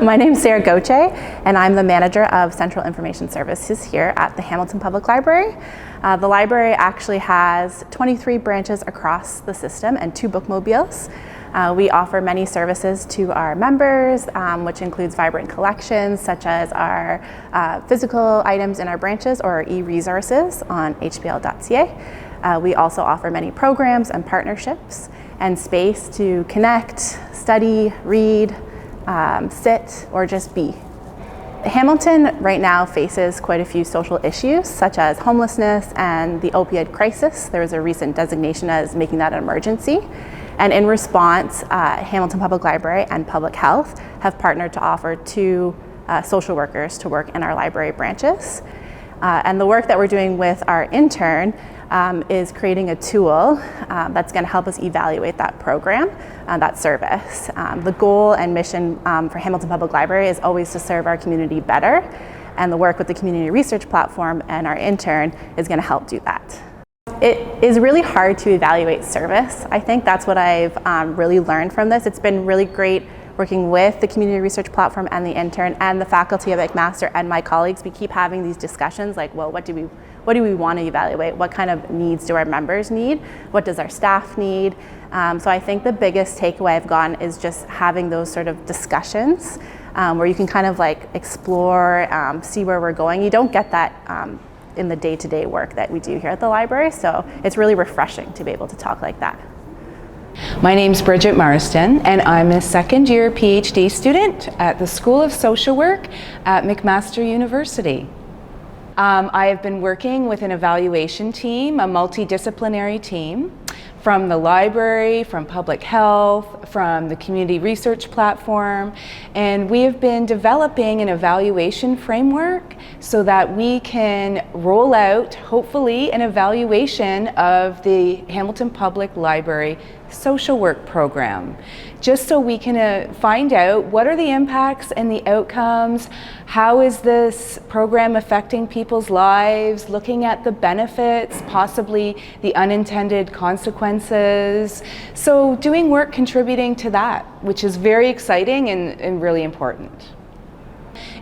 My name is Sarah Goche, and I'm the manager of Central Information Services here at the Hamilton Public Library. The library actually has 23 branches across the system and 2 bookmobiles. We offer many services to our members, which includes vibrant collections such as our physical items in our branches or e-resources on hpl.ca. We also offer many programs and partnerships and space to connect, study, read, sit, or just be. Hamilton right now faces quite a few social issues such as homelessness and the opioid crisis. There was a recent designation as making that an emergency. And in response, Hamilton Public Library and Public Health have partnered to offer 2 social workers to work in our library branches. And the work that we're doing with our intern is creating a tool that's going to help us evaluate that program, that service. The goal and mission for Hamilton Public Library is always to serve our community better, and the work with the community research platform and our intern is going to help do that. It is really hard to evaluate service. I think that's what I've really learned from this. It's been really great working with the community research platform and the intern and the faculty at McMaster and my colleagues. We keep having these discussions like, well, what do we want to evaluate? What kind of needs do our members need? What does our staff need? So I think the biggest takeaway I've gotten is just having those sort of discussions where you can kind of like explore, see where we're going. You don't get that in the day-to-day work that we do here at the library, so it's really refreshing to be able to talk like that. My name's Bridget Marsden, and I'm a second-year PhD student at the School of Social Work at McMaster University. I have been working with an evaluation team, a multidisciplinary team, from the library, from public health, from the community research platform, and we have been developing an evaluation framework so that we can roll out, hopefully, an evaluation of the Hamilton Public Library social work program, just so we can find out what are the impacts and the outcomes, how is this program affecting people's lives, looking at the benefits, possibly the unintended consequences. So doing work contributing to that, which is very exciting and really important.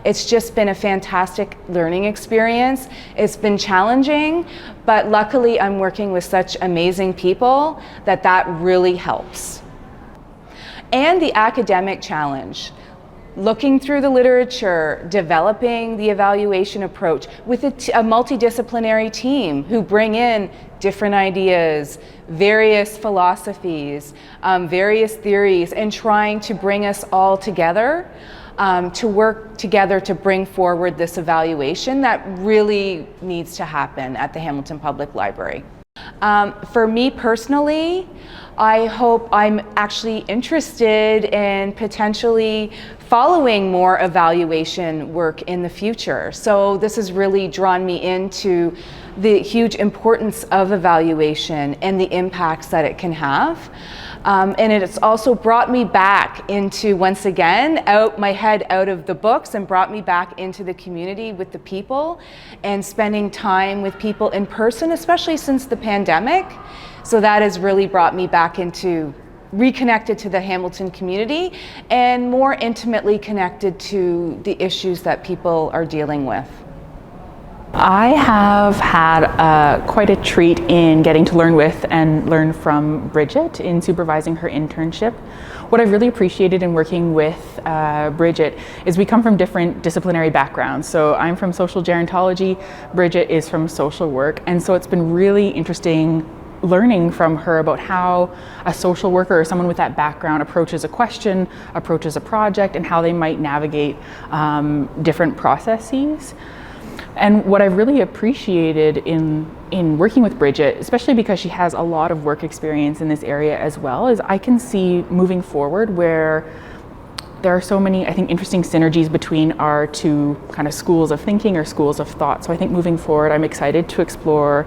It's just been a fantastic learning experience. It's been challenging, but luckily I'm working with such amazing people that really helps. And the academic challenge, looking through the literature, developing the evaluation approach with a multidisciplinary team who bring in different ideas, various philosophies, various theories, and trying to bring us all together to work together to bring forward this evaluation that really needs to happen at the Hamilton Public Library. For me personally, I hope I'm actually interested in potentially following more evaluation work in the future. So this has really drawn me into the huge importance of evaluation and the impacts that it can have. And it's also brought me back into, once again, my head out of the books and brought me back into the community with the people and spending time with people in person, especially since the pandemic. So that has really brought me back into reconnected to the Hamilton community and more intimately connected to the issues that people are dealing with. I have had quite a treat in getting to learn with and learn from Bridget in supervising her internship. What I've really appreciated in working with Bridget is we come from different disciplinary backgrounds. So I'm from social gerontology, Bridget is from social work, and so it's been really interesting learning from her about how a social worker or someone with that background approaches a question, approaches a project, and how they might navigate different processes. And what I've really appreciated in working with Bridget, especially because she has a lot of work experience in this area as well, is I can see moving forward where there are so many, I think, interesting synergies between our 2 kind of schools of thinking or schools of thought. So I think moving forward, I'm excited to explore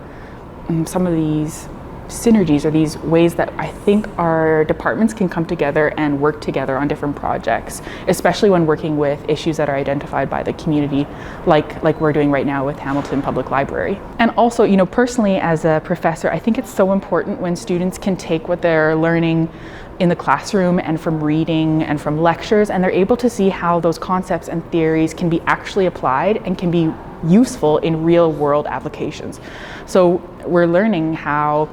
some of these synergies or these ways that I think our departments can come together and work together on different projects, especially when working with issues that are identified by the community, like we're doing right now with Hamilton Public Library. And also, personally as a professor, I think it's so important when students can take what they're learning in the classroom and from reading and from lectures, and they're able to see how those concepts and theories can be actually applied and can be useful in real world applications. So we're learning how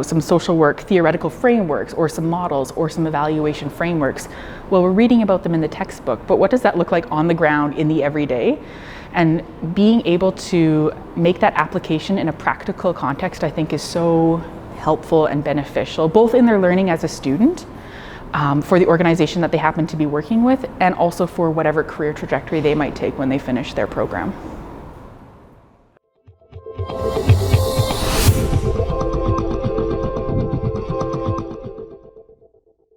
some social work theoretical frameworks or some models or some evaluation frameworks, well, we're reading about them in the textbook, but what does that look like on the ground in the everyday? And being able to make that application in a practical context, I think, is so helpful and beneficial, both in their learning as a student, for the organization that they happen to be working with, and also for whatever career trajectory they might take when they finish their program.